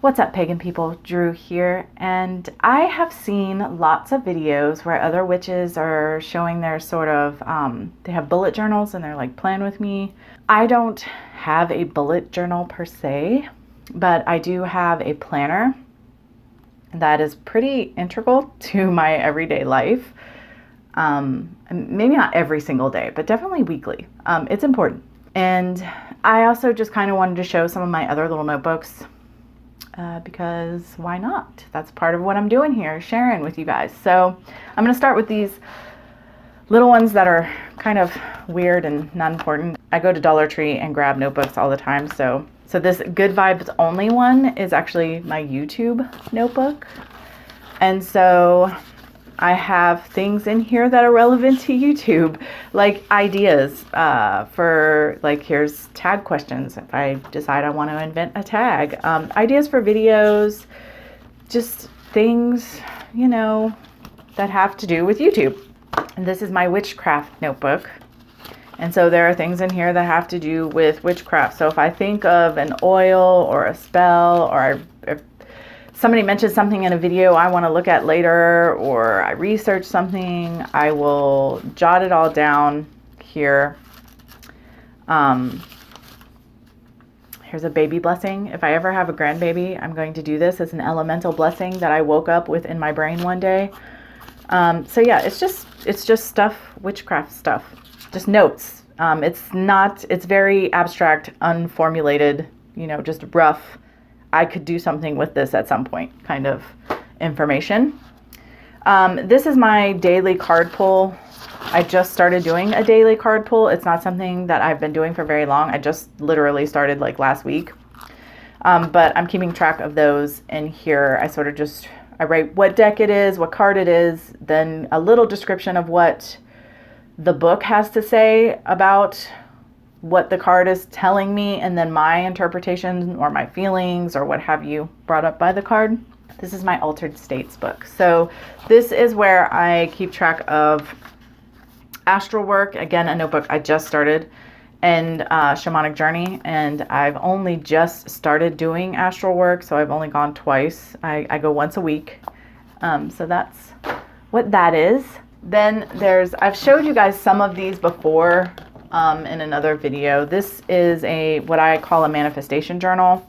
What's up, pagan people? Drew here, and I have seen lots of videos where other witches are showing their sort of, they have bullet journals and they're like, plan with me. I don't have a bullet journal per se, but I do have a planner that is pretty integral to my everyday life. Maybe not every single day, but definitely weekly. It's important. And I also just kind of wanted to show some of my other little notebooks. Because why not? That's part of what I'm doing here, sharing with you guys. So I'm going to start with these little ones that are kind of weird and not important. I go to Dollar Tree and grab notebooks all the time. So this Good Vibes Only one is actually my YouTube notebook. And so I have things in here that are relevant to YouTube, like ideas for, like, here's tag questions if I decide I want to invent a tag, ideas for videos, just things, you know, that have to do with YouTube. And this is my witchcraft notebook. And so there are things in here that have to do with witchcraft. So if I think of an oil or a spell, or if somebody mentions something in a video I want to look at later, or I research something, I will jot it all down here. Here's a baby blessing. If I ever have a grandbaby, I'm going to do this as an elemental blessing that I woke up with in my brain one day. So yeah, it's just stuff, witchcraft stuff, just notes. It's very abstract, unformulated, you know, just rough. I could do something with this at some point kind of information. This is my daily card pull. I just started doing a daily card pull. It's not something that I've been doing for very long. I just literally started like last week. But I'm keeping track of those in here. I write what deck it is, what card it is, then a little description of what the book has to say about what the card is telling me, and then my interpretation or my feelings or what have you brought up by the card. This is my Altered States book. So this is where I keep track of astral work, again, a notebook I just started, and shamanic journey. And I've only just started doing astral work, so I've only gone twice. I go once a week. So that's what that is. Then I've showed you guys some of these before in another video. This is what I call a manifestation journal.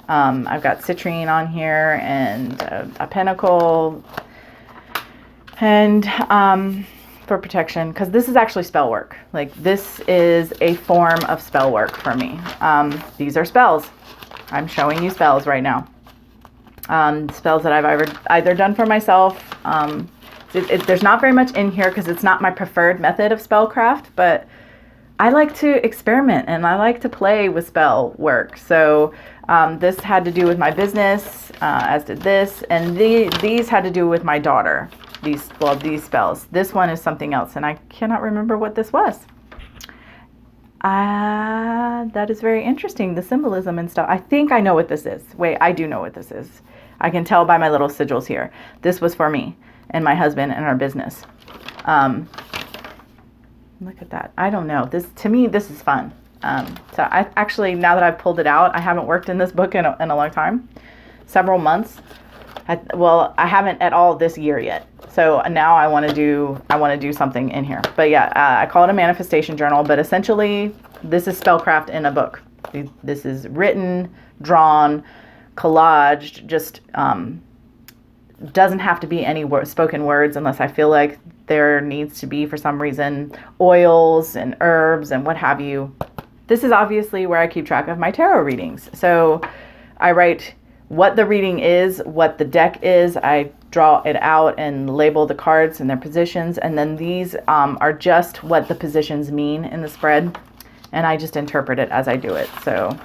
I've got citrine on here and a pentacle, and for protection, because this is actually spell work. Like, this is a form of spell work for me. These are spells. I'm showing you spells right now. Spells that I've either done for myself. There's not very much in here because it's not my preferred method of spellcraft, but I like to experiment and I like to play with spell work. So this had to do with my business, as did this, and these had to do with my daughter. These spells. This one is something else, and I cannot remember what this was. That is very interesting, the symbolism and stuff. I think I know what this is. Wait, I do know what this is. I can tell by my little sigils here. This was for me and my husband and our business. Look at that. I don't know. To me, this is fun. So I actually, now that I've pulled it out, I haven't worked in this book in a long time, several months. I haven't at all this year yet. So now I want to do something in here. But yeah, I call it a manifestation journal, but essentially this is spellcraft in a book. This is written, drawn, collaged, just doesn't have to be any spoken words unless I feel like there needs to be, for some reason, oils and herbs and what have you. This is obviously where I keep track of my tarot readings. So I write what the reading is, what the deck is. I draw it out and label the cards and their positions. And then these are just what the positions mean in the spread. And I just interpret it as I do it. So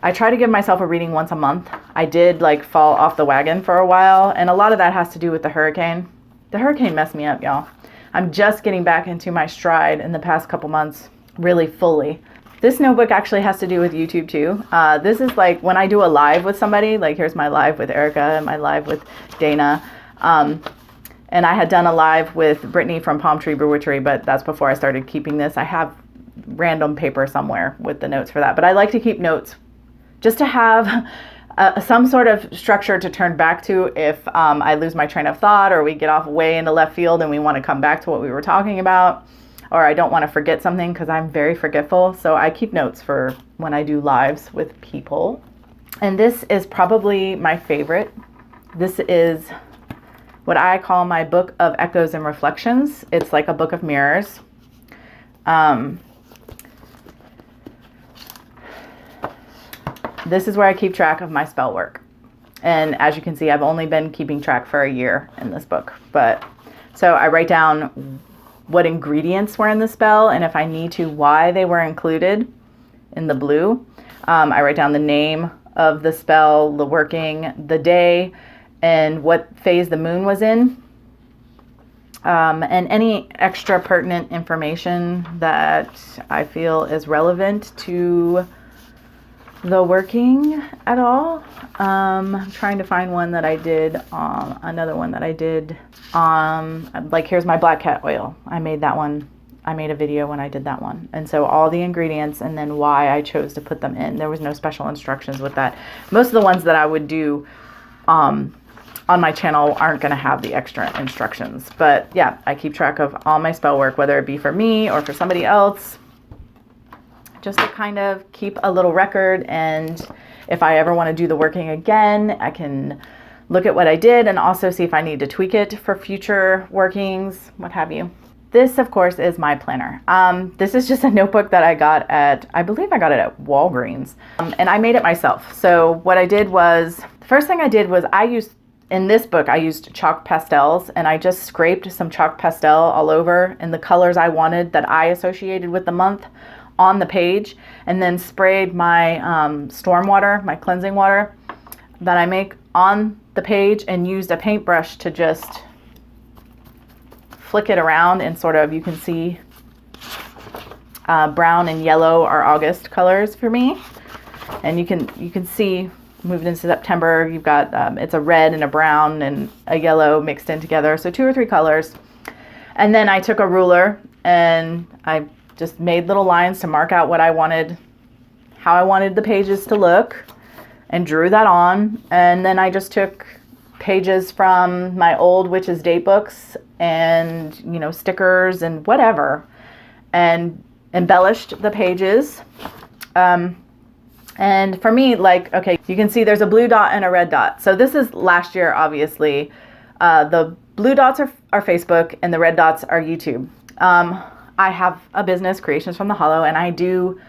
I try to give myself a reading once a month. I did fall off the wagon for a while, and a lot of that has to do with the hurricane. The hurricane messed me up, y'all. I'm just getting back into my stride in the past couple months, really fully. This notebook actually has to do with YouTube too. This is like when I do a live with somebody, like here's my live with Erica and my live with Dana. And I had done a live with Brittany from Palm Tree Brewery, but that's before I started keeping this. I have random paper somewhere with the notes for that, but I like to keep notes just to have some sort of structure to turn back to if I lose my train of thought, or we get off way into left field and we want to come back to what we were talking about, or I don't want to forget something, because I'm very forgetful. So I keep notes for when I do lives with people. And this is probably my favorite. This is what I call my book of echoes and reflections. It's like a book of mirrors. This is where I keep track of my spell work. And as you can see, I've only been keeping track for a year in this book. But so I write down what ingredients were in the spell, and if I need to, why they were included in the blue. I write down the name of the spell, the working, the day, and what phase the moon was in. And any extra pertinent information that I feel is relevant to the working at all. I'm trying to find one that I did, another one that I did, like here's my black cat oil. I made that one. I made a video when I did that one. And so all the ingredients and then why I chose to put them in. There was no special instructions with that. Most of the ones that I would do on my channel aren't going to have the extra instructions. But yeah, I keep track of all my spell work, whether it be for me or for somebody else, just to kind of keep a little record. And if I ever want to do the working again, I can look at what I did and also see if I need to tweak it for future workings, what have you. This, of course, is my planner. This is just a notebook that I got at, I believe I got it at Walgreens, and I made it myself. So what I did was, the first thing I did was in this book, I used chalk pastels, and I just scraped some chalk pastel all over in the colors I wanted that I associated with the month on the page, and then sprayed my storm water, my cleansing water that I make on the page, and used a paintbrush to just flick it around, and sort of, you can see brown and yellow are August colors for me. And you can see, moved into September, you've got it's a red and a brown and a yellow mixed in together, so 2 or 3 colors. And then I took a ruler and I just made little lines to mark out what I wanted, how I wanted the pages to look, and drew that on. And then I just took pages from my old witches date books and, stickers and whatever, and embellished the pages. And for me, like, okay, you can see there's a blue dot and a red dot. So this is last year, obviously. The blue dots are Facebook and the red dots are YouTube. I have a business, Creations from the Hollow, and I do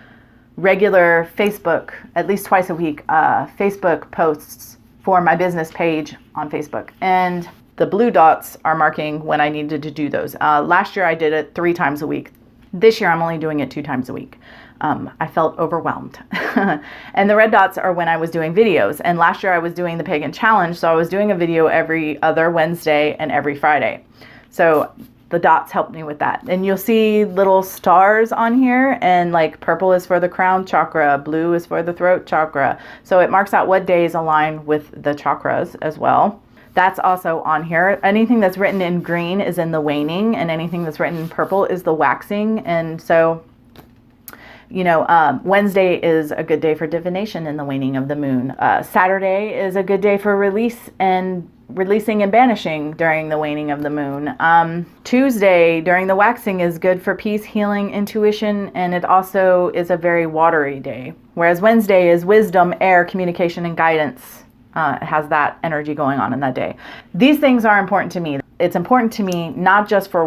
regular Facebook, at least twice a week, Facebook posts for my business page on Facebook. And the blue dots are marking when I needed to do those. Last year I did it 3 times a week. This year I'm only doing it 2 times a week. I felt overwhelmed. And the red dots are when I was doing videos. And last year I was doing the Pagan Challenge, so I was doing a video every other Wednesday and every Friday. So the dots helped me with that. And you'll see little stars on here, and like purple is for the crown chakra, blue is for the throat chakra. So it marks out what days align with the chakras as well. That's also on here. Anything that's written in green is in the waning, and anything that's written in purple is the waxing. And so, Wednesday is a good day for divination in the waning of the moon. Saturday is a good day for releasing and banishing during the waning of the moon. Tuesday during the waxing is good for peace, healing, intuition, and it also is a very watery day. Whereas Wednesday is wisdom, air, communication, and guidance. It has that energy going on in that day. These things are important to me. It's important to me not just for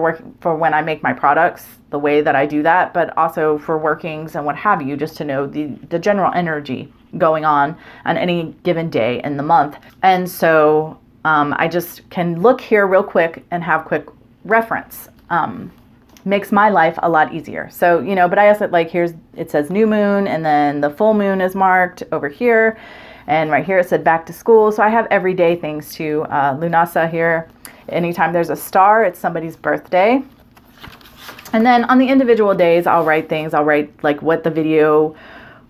when I make my products, the way that I do that, but also for workings and what have you, just to know the general energy going on any given day in the month. And so I just can look here real quick and have quick reference. Makes my life a lot easier. So, but I also it says new moon, and then the full moon is marked over here. And right here it said back to school. So I have everyday things too. Lunasa here. Anytime there's a star, it's somebody's birthday. And then on the individual days, I'll write things. I'll write like what the video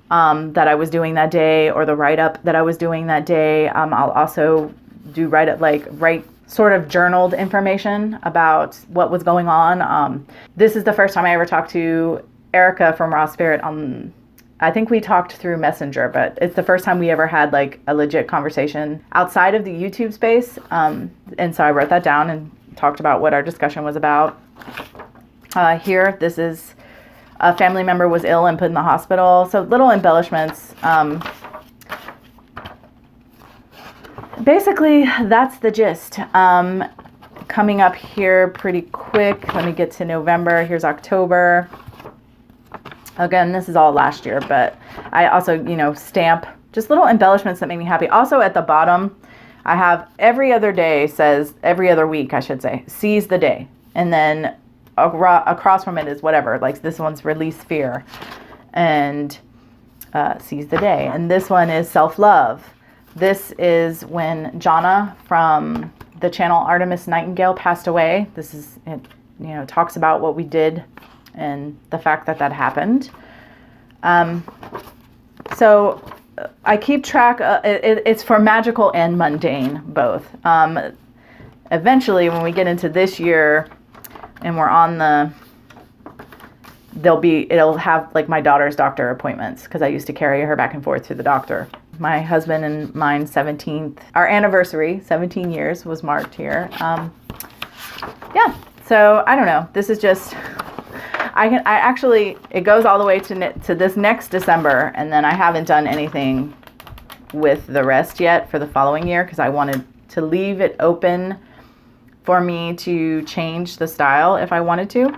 that I was doing that day, or the write-up that I was doing that day. I'll also do write sort of journaled information about what was going on. This is the first time I ever talked to Erica from Raw Spirit I think we talked through Messenger, but it's the first time we ever had like a legit conversation outside of the YouTube space. And so I wrote that down and talked about what our discussion was about. Here, this is a family member was ill and put in the hospital. So little embellishments. Basically, that's the gist. Coming up here pretty quick. Let me get to November. Here's October. Again, this is all last year, but I also, stamp just little embellishments that make me happy. Also at the bottom, I have every other day says, every other week, I should say, seize the day. And then across from it is whatever, like this one's release fear and seize the day. And this one is self-love. This is when Jonna from the channel Artemis Nightingale passed away. This is, it talks about what we did and the fact that happened. So I keep track. It's for magical and mundane, both. Eventually, when we get into this year and we're on it'll have like my daughter's doctor appointments because I used to carry her back and forth to the doctor. My husband and mine's 17th, our anniversary, 17 years was marked here. Yeah, so I don't know. This is just... it goes all the way to this next December, and then I haven't done anything with the rest yet for the following year because I wanted to leave it open for me to change the style if I wanted to.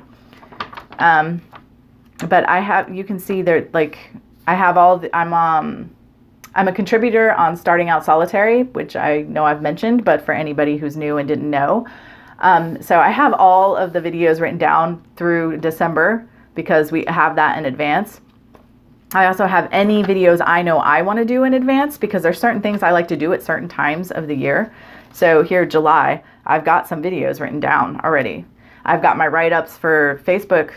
But you can see there, like, I have I'm a contributor on Starting Out Solitary, which I know I've mentioned, but for anybody who's new and didn't know, so I have all of the videos written down through December because we have that in advance. I also have any videos I know I want to do in advance because there's certain things I like to do at certain times of the year. So here, July, I've got some videos written down already. I've got my write-ups for Facebook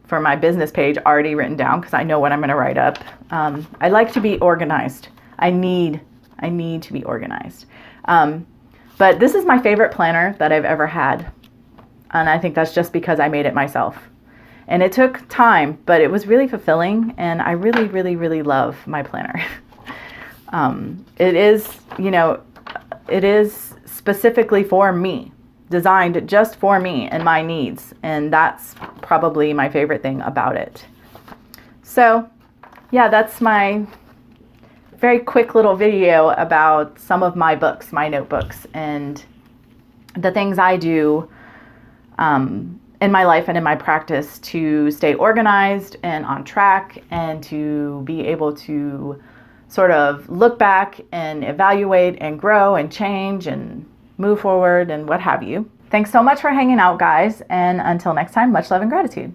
for my business page already written down because I know what I'm going to write up. I like to be organized. I need to be organized. But this is my favorite planner that I've ever had. And I think that's just because I made it myself. And it took time, but it was really fulfilling. And I really, really, really love my planner. It is specifically for me, designed just for me and my needs. And that's probably my favorite thing about it. So yeah, that's my very quick little video about some of my books, my notebooks, and the things I do in my life and in my practice to stay organized and on track and to be able to sort of look back and evaluate and grow and change and move forward and what have you. Thanks so much for hanging out, guys. And until next time, much love and gratitude.